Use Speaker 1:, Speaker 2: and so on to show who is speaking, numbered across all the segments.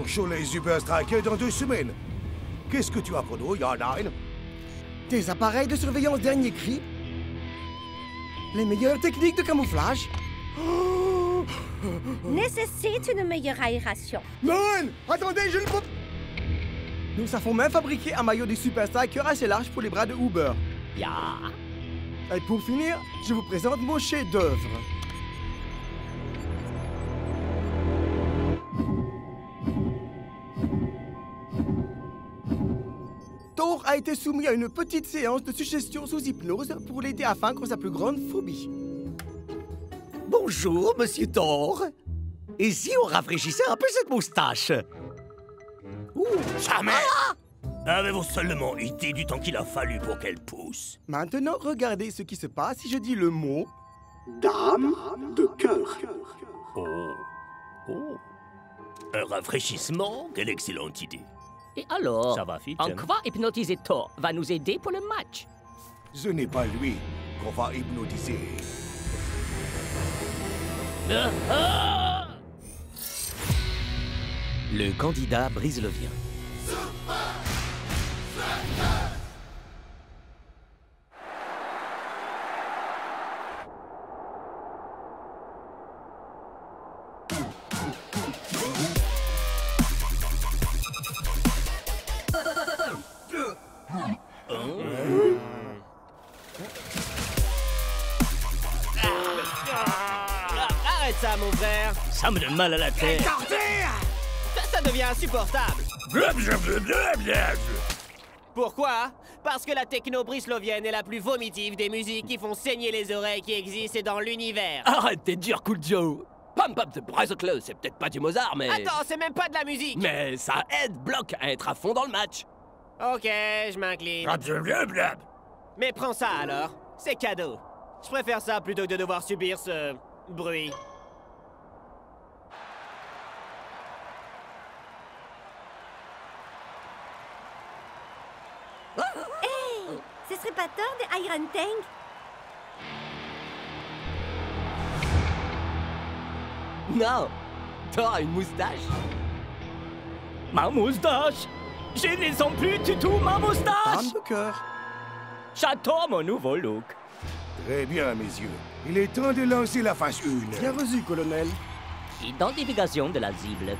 Speaker 1: On show les Super Strikers dans 2 semaines. Qu'est-ce que tu as pour nous, Yarnine?
Speaker 2: Des appareils de surveillance dernier cri. Les meilleures techniques de camouflage.
Speaker 3: Nécessite une meilleure aération.
Speaker 2: Non! Attendez, je ne peux... Nous savons même fabriquer un maillot des Super Strikers assez large pour les bras de Uber.
Speaker 4: Ya.
Speaker 2: Et pour finir, je vous présente mon chef-d'œuvre. Thor a été soumis à une petite séance de suggestion sous hypnose pour l'aider à vaincre sa plus grande phobie.
Speaker 5: Bonjour, monsieur Thor. Et si on rafraîchissait un peu cette moustache?
Speaker 6: Jamais! Avez-vous seulement idée du temps qu'il a fallu pour qu'elle pousse?
Speaker 2: Maintenant, regardez ce qui se passe si je dis le mot...
Speaker 7: Dame de cœur.
Speaker 6: Oh. Un rafraîchissement? Quelle excellente idée.
Speaker 4: Et alors,
Speaker 6: Ça va, Phil,
Speaker 4: en
Speaker 6: Jen?
Speaker 4: quoi hypnotiser Thor va nous aider pour le match?
Speaker 1: Ce n'est pas lui qu'on va hypnotiser.
Speaker 5: Le candidat Briselevien.
Speaker 8: Arrête ça, mon frère.
Speaker 6: Ça me donne mal à la tête.
Speaker 8: Ça devient insupportable. Pourquoi? Parce que la techno brislovienne est la plus vomitive des musiques qui font saigner les oreilles qui existent dans l'univers.
Speaker 9: Arrête, t'es dur, Cool Joe. Pump Up the Bicycle, c'est peut-être pas du Mozart, mais...
Speaker 8: Attends, c'est même pas de la musique.
Speaker 9: Mais ça aide Block à être à fond dans le match.
Speaker 8: Ok, je m'incline. Mais prends ça alors. C'est cadeau. Je préfère ça plutôt que de devoir subir ce bruit.
Speaker 3: Ce serait pas tort de Iron Tank?
Speaker 9: Non, Thor a une moustache.
Speaker 6: Ma moustache! Je ne sens plus du tout ma moustache!
Speaker 2: Dame de cœur.
Speaker 6: J'attends mon nouveau look.
Speaker 1: Très bien, messieurs. Il est temps de lancer la phase 1.
Speaker 2: Bien reçu, colonel.
Speaker 4: Identification de la cible.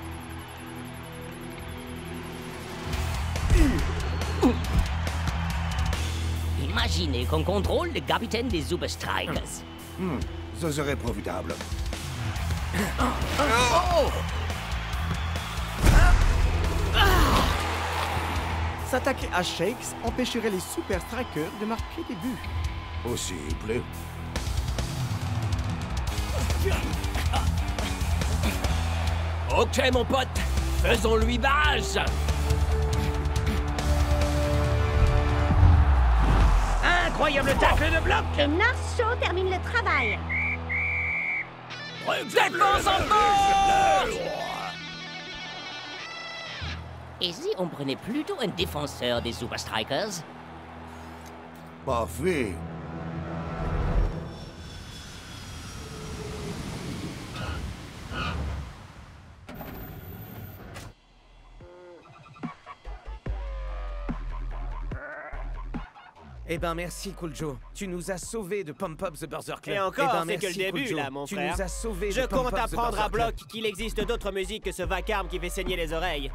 Speaker 4: Imaginez qu'on contrôle le capitaine des Super Strikers.
Speaker 1: Ce serait profitable.
Speaker 2: S'attaquer à Shakes empêcherait les Super Strikers de marquer des buts.
Speaker 1: Possible.
Speaker 9: Ok, mon pote, faisons-lui barrage.
Speaker 6: Incroyable tacle de bloc!
Speaker 3: Et North Show termine le travail.
Speaker 9: Défense en force!
Speaker 4: Et si on prenait plutôt un défenseur des Super Strikers?
Speaker 1: Parfait.
Speaker 10: Eh ben merci, Cool Joe. Tu nous as sauvés de Pump Up the Berserker.
Speaker 8: Et encore,
Speaker 10: Eh ben,
Speaker 8: c'est que le
Speaker 10: merci,
Speaker 8: début,
Speaker 10: Cool Joe.
Speaker 8: là, mon
Speaker 10: tu
Speaker 8: frère.
Speaker 10: nous as sauvés
Speaker 8: Je
Speaker 10: de Pump
Speaker 8: compte
Speaker 10: Up the
Speaker 8: apprendre à
Speaker 10: Berserker.
Speaker 8: Block qu'il existe d'autres musiques que ce vacarme qui fait saigner les oreilles.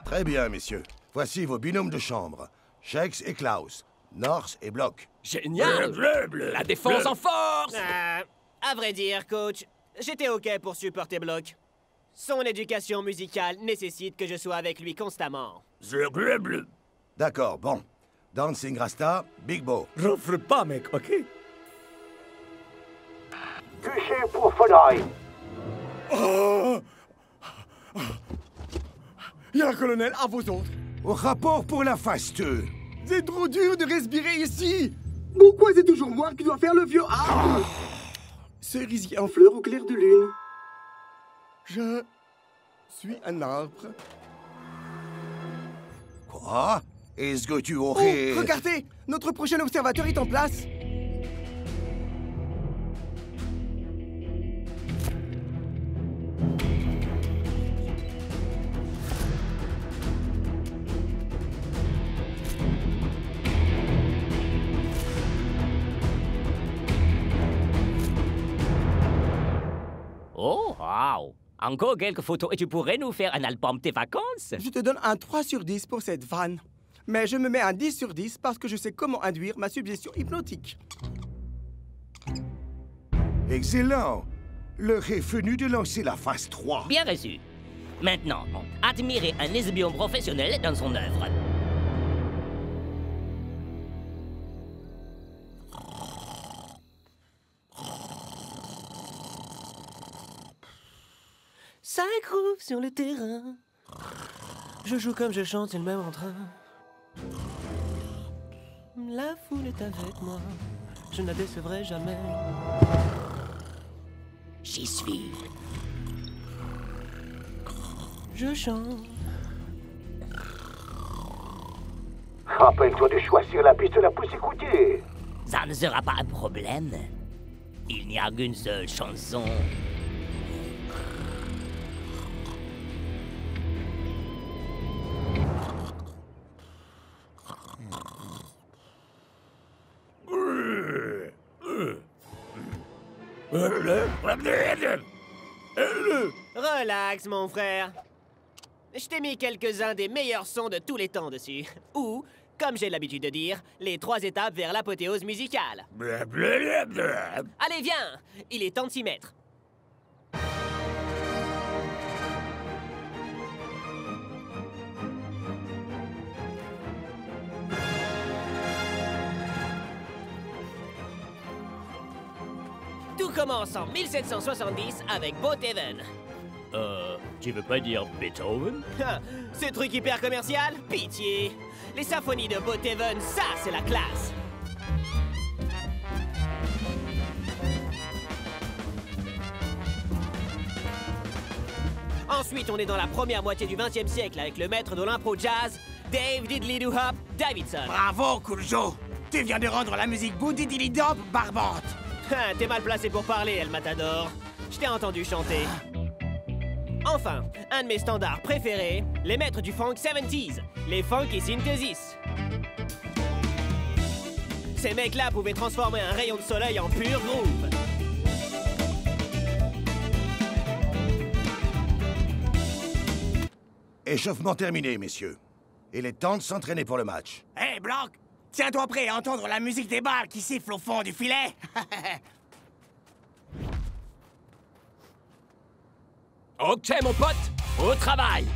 Speaker 1: Très bien, messieurs. Voici vos binômes de chambre. Shakes et Klaus. North et Block.
Speaker 9: Génial! La défense en force!
Speaker 8: À vrai dire, coach, j'étais OK pour supporter Block. Son éducation musicale nécessite que je sois avec lui constamment.
Speaker 1: D'accord, bon. Dancing Rasta, Big Bo.
Speaker 5: J'offre pas, mec, ok?
Speaker 7: Touché pour Fonoy.
Speaker 2: Bien, colonel, à vos ordres.
Speaker 1: Au rapport pour la phase 2.
Speaker 2: C'est trop dur de respirer ici.
Speaker 7: Pourquoi c'est toujours moi qui dois faire le vieux arbre?
Speaker 2: Cerisier
Speaker 7: En fleurs au clair de lune.
Speaker 2: Je suis un arbre.
Speaker 1: Quoi? Est-ce que tu
Speaker 2: Oh,
Speaker 1: aurais...
Speaker 2: regardez! Notre prochain observateur est en place.
Speaker 4: Wow! Encore quelques photos et tu pourrais nous faire un album tes vacances?
Speaker 2: Je te donne un 3 sur 10 pour cette vanne. Mais je me mets un 10 sur 10 parce que je sais comment induire ma suggestion hypnotique.
Speaker 1: Excellent. L'heure est venue de lancer la phase 3.
Speaker 4: Bien reçu. Maintenant, admirez un espion professionnel dans son œuvre.
Speaker 8: Ça groove sur le terrain. Je joue comme je chante, c'est le même entrain. La foule est avec moi. Je ne la décevrai jamais.
Speaker 4: J'y suis.
Speaker 8: Je chante.
Speaker 7: Rappelle-toi de choisir la piste la plus écoutée.
Speaker 4: Ça ne sera pas un problème. Il n'y a qu'une seule chanson.
Speaker 8: Relax, mon frère. Je t'ai mis quelques-uns des meilleurs sons de tous les temps dessus. Ou, comme j'ai l'habitude de dire, les 3 étapes vers l'apothéose musicale. Allez, viens! Il est temps de s'y mettre. Tout commence en 1770 avec Beethoven.
Speaker 6: Tu veux pas dire Beethoven?
Speaker 8: Ce truc hyper commercial? Pitié! Les symphonies de Beethoven, ça, c'est la classe! Ensuite, on est dans la première moitié du 20e siècle avec le maître de l'impro jazz, Dave Diddley-Doo-Hop Davidson.
Speaker 5: Bravo, Cool Joe. Tu viens de rendre la musique boudidilidop barbante.
Speaker 8: T'es mal placé pour parler, El Matador. Je t'ai entendu chanter. Enfin, un de mes standards préférés, les maîtres du funk 70s, les Funky Synthesis. Ces mecs-là pouvaient transformer un rayon de soleil en pur groove.
Speaker 1: Échauffement terminé, messieurs. Il est temps de s'entraîner pour le match.
Speaker 5: Hé, Blanc, tiens-toi prêt à entendre la musique des balles qui sifflent au fond du filet.
Speaker 9: Ok, mon pote, au travail.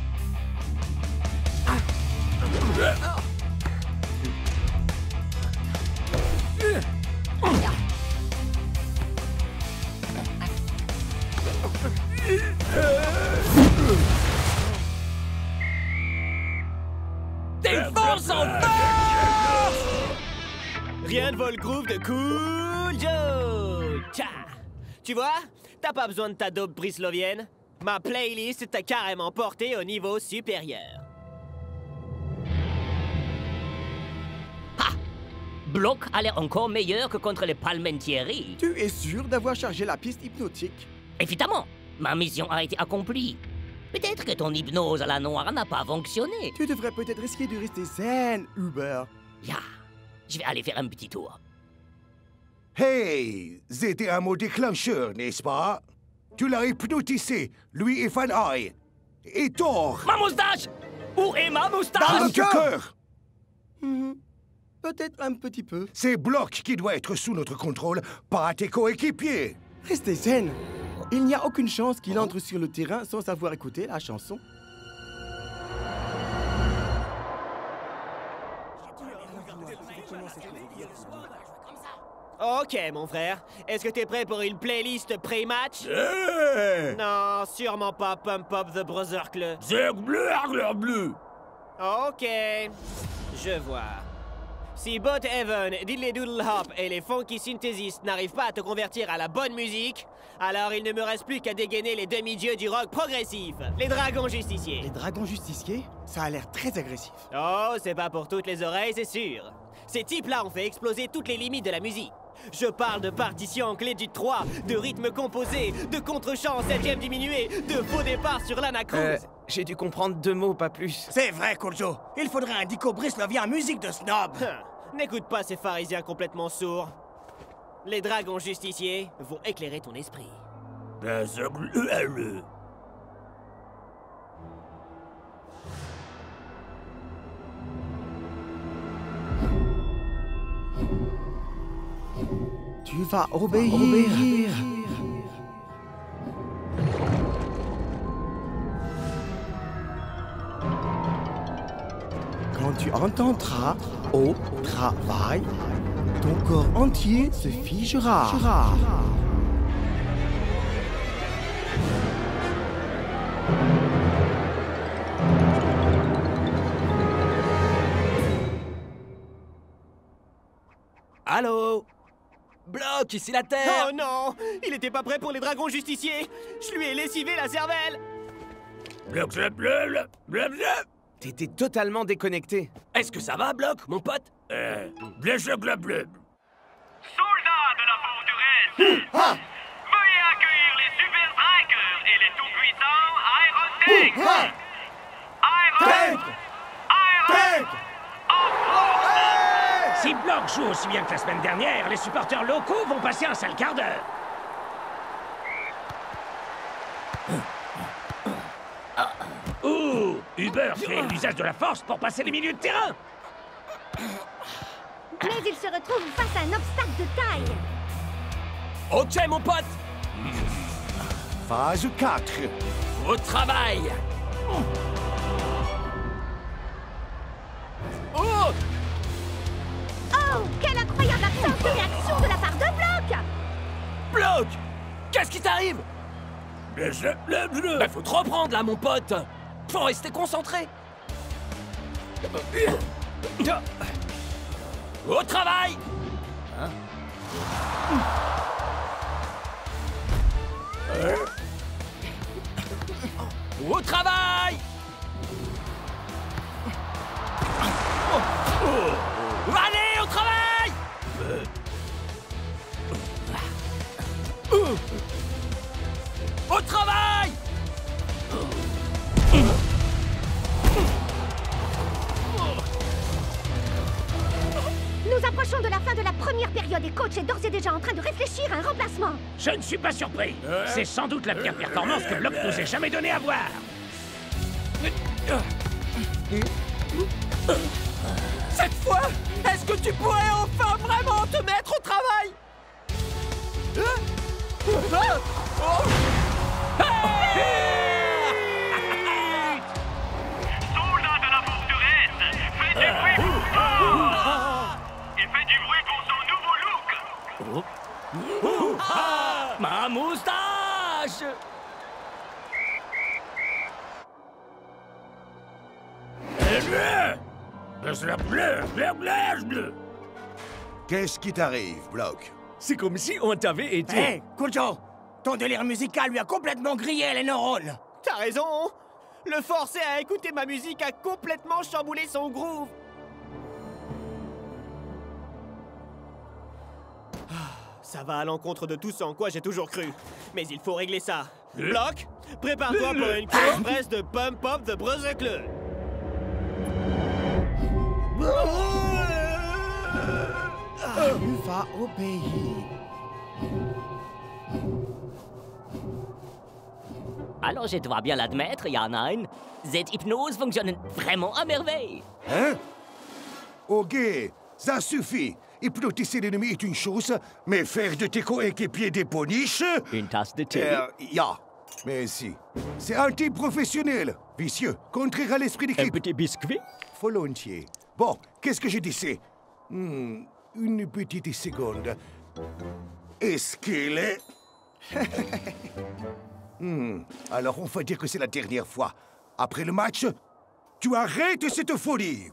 Speaker 8: Défonce en force! Rien ne vaut le groove de Cool Joe! Tcha! Tu vois, t'as pas besoin de ta dope brislovienne. Ma playlist t'a carrément porté au niveau supérieur.
Speaker 4: Ha! Block a l'air encore meilleur que contre les Palmentieri.
Speaker 2: Tu es sûr d'avoir chargé la piste hypnotique?
Speaker 4: Évidemment, ma mission a été accomplie. Peut-être que ton hypnose à la noire n'a pas fonctionné.
Speaker 2: Tu devrais peut-être risquer de rester zen, Uber.
Speaker 4: Ya, je vais aller faire un petit tour.
Speaker 1: Hey, c'était un mot déclencheur, n'est-ce pas? Tu l'as hypnotisé, lui et Van Eye. Et Thor.
Speaker 6: Ma moustache! Où est ma moustache?
Speaker 1: Dans le cœur.
Speaker 2: Peut-être un petit peu.
Speaker 1: C'est Block qui doit être sous notre contrôle, pas tes coéquipiers.
Speaker 2: Restez zen. Il n'y a aucune chance qu'il entre sur le terrain sans savoir écouter la chanson.
Speaker 8: Ok, mon frère. Est-ce que t'es prêt pour une playlist pré-match? Non, sûrement pas Pump Up the Brother Club.
Speaker 9: Bleu.
Speaker 8: Ok, je vois. Si Beethoven, Diddley-Doodle-Hop et les Funky Synthesis n'arrivent pas à te convertir à la bonne musique, alors il ne me reste plus qu'à dégainer les demi-dieux du rock progressif, les Dragons Justiciers.
Speaker 2: Les Dragons Justiciers? Ça a l'air très agressif.
Speaker 8: Oh, c'est pas pour toutes les oreilles, c'est sûr. Ces types-là ont fait exploser toutes les limites de la musique. Je parle de partitions en clé du 3, de rythmes composés, de contre-chants en 7e diminué, de faux départs sur l'anacrose.
Speaker 10: J'ai dû comprendre 2 mots, pas plus.
Speaker 5: C'est vrai, Cool Joe. Il faudrait un dico brislovien musique de snob.
Speaker 8: N'écoute pas ces pharisiens complètement sourds. Les Dragons Justiciers vont éclairer ton esprit.
Speaker 2: Tu vas obéir. Quand tu entendras au travail, ton corps entier se figera.
Speaker 10: Allô? Bloc, ici la Terre!
Speaker 8: Oh non! Il était pas prêt pour les dragons justiciers! Je lui ai lessivé la cervelle!
Speaker 10: T'étais totalement déconnecté.
Speaker 9: Est-ce que ça va, Bloc, mon pote?
Speaker 11: Soldats de la forteresse, veuillez accueillir les Super Strikers et les tout-puissants Iron Tanks.
Speaker 6: Si Bloc joue aussi bien que la semaine dernière, les supporters locaux vont passer un sale quart d'heure. Ouh, Uber fait l'usage de la force pour passer les milieux de terrain.
Speaker 3: Mais il se retrouve face à un obstacle de taille.
Speaker 9: Ok, mon pote!
Speaker 1: Phase 4.
Speaker 9: Au travail! Oh!
Speaker 3: Oh, quelle incroyable absence de réaction de la part de Bloc!
Speaker 9: Bloc! Qu'est-ce qui t'arrive? Bah, faut te reprendre là, mon pote! Faut rester concentré! Au travail! Au travail! Allez, au travail! Au travail!
Speaker 3: Nous approchons de la fin de la première période et coach est d'ores et déjà en train de réfléchir à un remplacement.
Speaker 6: Je ne suis pas surpris. C'est sans doute la pire performance que Bloc nous ait jamais donnée à voir.
Speaker 9: Cette fois, est-ce que tu pourrais enfin vraiment te mettre au travail?
Speaker 11: Soldats de la forteresse, faites du bruit pour et faites du bruit pour son nouveau look.
Speaker 6: Ma moustache!
Speaker 1: Qu'est-ce qui t'arrive, Bloc?
Speaker 5: C'est comme si on t'avait été...
Speaker 2: Hé, Kujo, ton délire musical lui a complètement grillé les neurones.
Speaker 8: T'as raison! Le forcer à écouter ma musique a complètement chamboulé son groove! Ça va à l'encontre de tout ce en quoi j'ai toujours cru. Mais il faut régler ça. Bloc, prépare-toi pour une queue express de Pump Up the Brother Club.
Speaker 2: Tu vas obéir.
Speaker 4: Alors, je dois bien l'admettre, Jan, cette hypnose fonctionne vraiment à merveille.
Speaker 1: Hein? Ok, ça suffit. Hypnotiser l'ennemi est une chose, mais faire de tes coéquipiers des poniches...
Speaker 4: Une tasse de thé.
Speaker 1: Mais si. C'est anti-professionnel. Vicieux. Contraire à l'esprit d'équipe.
Speaker 6: Un petit biscuit?
Speaker 1: Volontiers. Bon, qu'est-ce que je disais? Une petite seconde. Est-ce qu'il est... Alors on va dire que c'est la dernière fois. Après le match, tu arrêtes cette folie.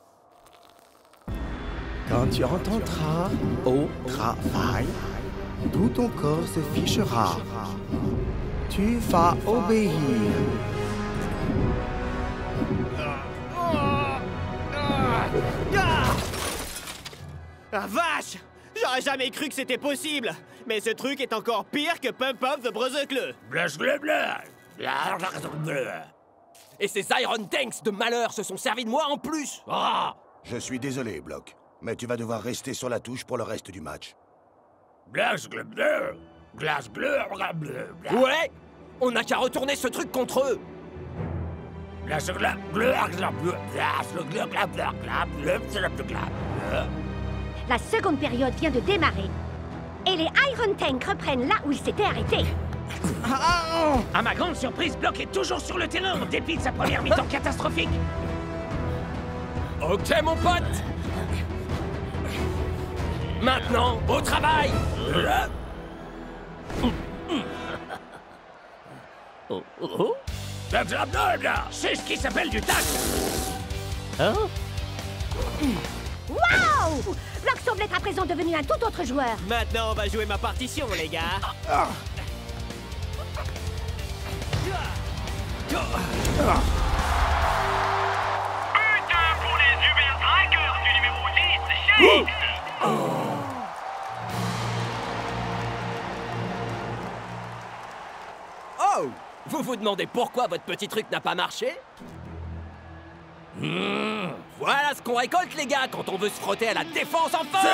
Speaker 2: Quand tu entendras au travail, tout ton corps se fichera. Tu vas obéir.
Speaker 8: Ah vache! J'aurais jamais cru que c'était possible! Mais ce truc est encore pire que Pump Up the Brother Club!
Speaker 9: Et ces Iron Tanks de malheur se sont servis de moi en plus!
Speaker 1: Je suis désolé, Bloc, mais tu vas devoir rester sur la touche pour le reste du match.
Speaker 6: Glace bleu.
Speaker 9: Ouais. On n'a qu'à retourner ce truc contre eux.
Speaker 3: La seconde période vient de démarrer. Et les Iron Tanks reprennent là où ils s'étaient arrêtés.
Speaker 6: À ma grande surprise, Block est toujours sur le terrain en dépit de sa première mi-temps catastrophique.
Speaker 9: Ok, mon pote. Maintenant, au travail.
Speaker 6: C'est ce qui s'appelle du tac.
Speaker 4: Hein?
Speaker 3: Waouh! Block semble être à présent devenu un tout autre joueur.
Speaker 8: Maintenant, on va jouer ma partition, les gars.
Speaker 11: Pour les Uber Strikers du numéro 10, Shade.
Speaker 9: Oh! Vous vous demandez pourquoi votre petit truc n'a pas marché? Voilà ce qu'on récolte, les gars, quand on veut se frotter à la défense en force!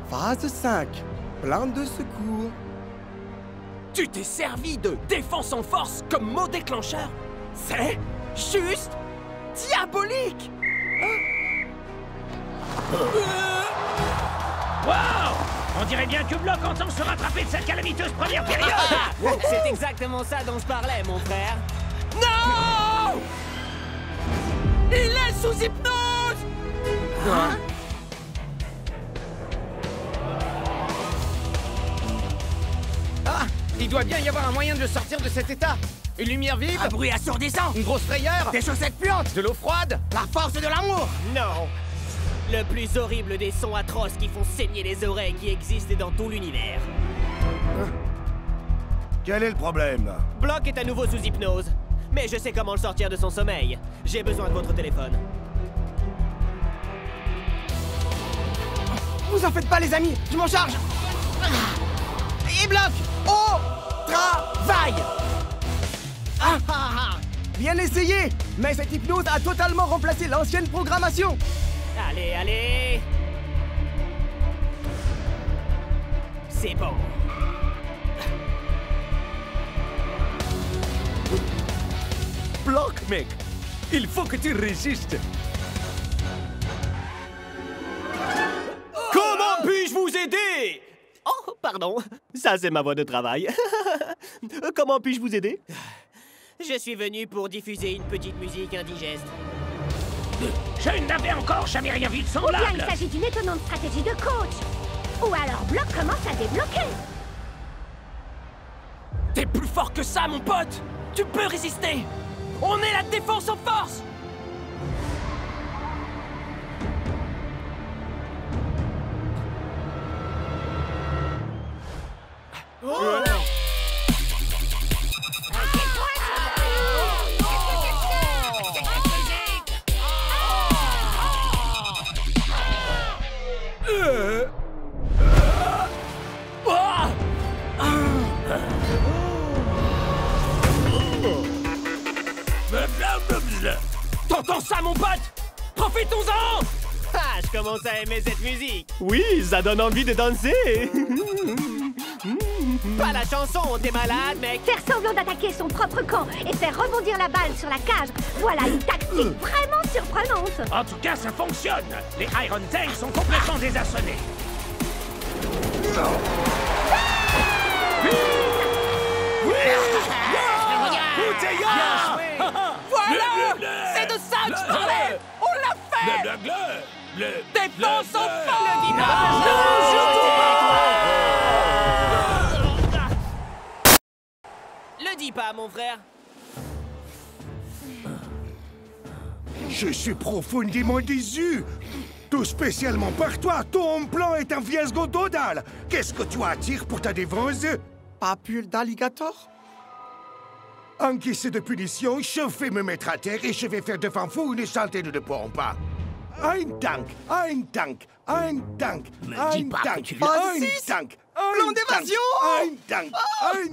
Speaker 2: Phase 5. Plan de secours.
Speaker 9: Tu t'es servi de défense en force comme mot déclencheur? C'est juste diabolique!
Speaker 6: Waouh! On dirait bien que Block entend se rattraper de sa calamiteuse première période.
Speaker 8: C'est exactement ça dont je parlais, mon frère.
Speaker 9: Non! Il est sous hypnose! Hein?
Speaker 10: Ah! Il doit bien y avoir un moyen de le sortir de cet état. Une lumière vive.
Speaker 5: Un bruit assourdissant.
Speaker 10: Une grosse frayeur.
Speaker 5: Des chaussettes puantes.
Speaker 10: De l'eau froide.
Speaker 5: La force de l'amour.
Speaker 8: Non. Le plus horrible des sons atroces qui font saigner les oreilles qui existent dans tout l'univers.
Speaker 1: Quel est le problème?
Speaker 8: Block est à nouveau sous hypnose. Mais je sais comment le sortir de son sommeil. J'ai besoin de votre téléphone.
Speaker 5: Vous en faites pas, les amis. Je m'en charge. Et Block, au travail.
Speaker 2: Bien essayé. Mais cette hypnose a totalement remplacé l'ancienne programmation.
Speaker 8: Allez, allez. C'est bon.
Speaker 5: Block, mec. Il faut que tu résistes.
Speaker 8: Comment puis-je vous aider? Oh, pardon. Ça, c'est ma voix de travail. Comment puis-je vous aider? Je suis venu pour diffuser une petite musique indigeste.
Speaker 6: Je n'avais encore jamais rien vu de
Speaker 3: Ou bien
Speaker 6: semblable.
Speaker 3: il s'agit d'une étonnante stratégie de coach. Ou alors Block commence à débloquer.
Speaker 9: T'es plus fort que ça, mon pote! Tu peux résister! On est la défense en force! T'entends ça, mon pote? Profitons-en!
Speaker 8: Ah, je commence à aimer cette musique. Oui, ça donne envie de danser. Pas la chanson, t'es malade, mec.
Speaker 3: Faire semblant d'attaquer son propre camp et faire rebondir la balle sur la cage. Voilà une tactique vraiment surprenante.
Speaker 6: En tout cas, ça fonctionne. Les Iron Tanks sont complètement désarçonnés.
Speaker 9: Voilà! C'est de ça que je parlais! On l'a fait! Défense en
Speaker 8: Le dis pas, mon frère.
Speaker 1: Je suis profondément déçu. Tout spécialement par toi, ton plan est un fiasco total. Qu'est-ce que tu attires pour ta défense?
Speaker 2: Papule d'alligator.
Speaker 1: Encaissé de punition, je vais me mettre à terre et je vais faire devant vous une centaine de pompes. Un tank, un tank, un tank,
Speaker 4: Me dis
Speaker 1: un
Speaker 4: pas que
Speaker 1: tank,
Speaker 4: tu
Speaker 1: un
Speaker 2: l'as-
Speaker 1: tank,
Speaker 2: Plan d'évasion.
Speaker 1: un tank, un...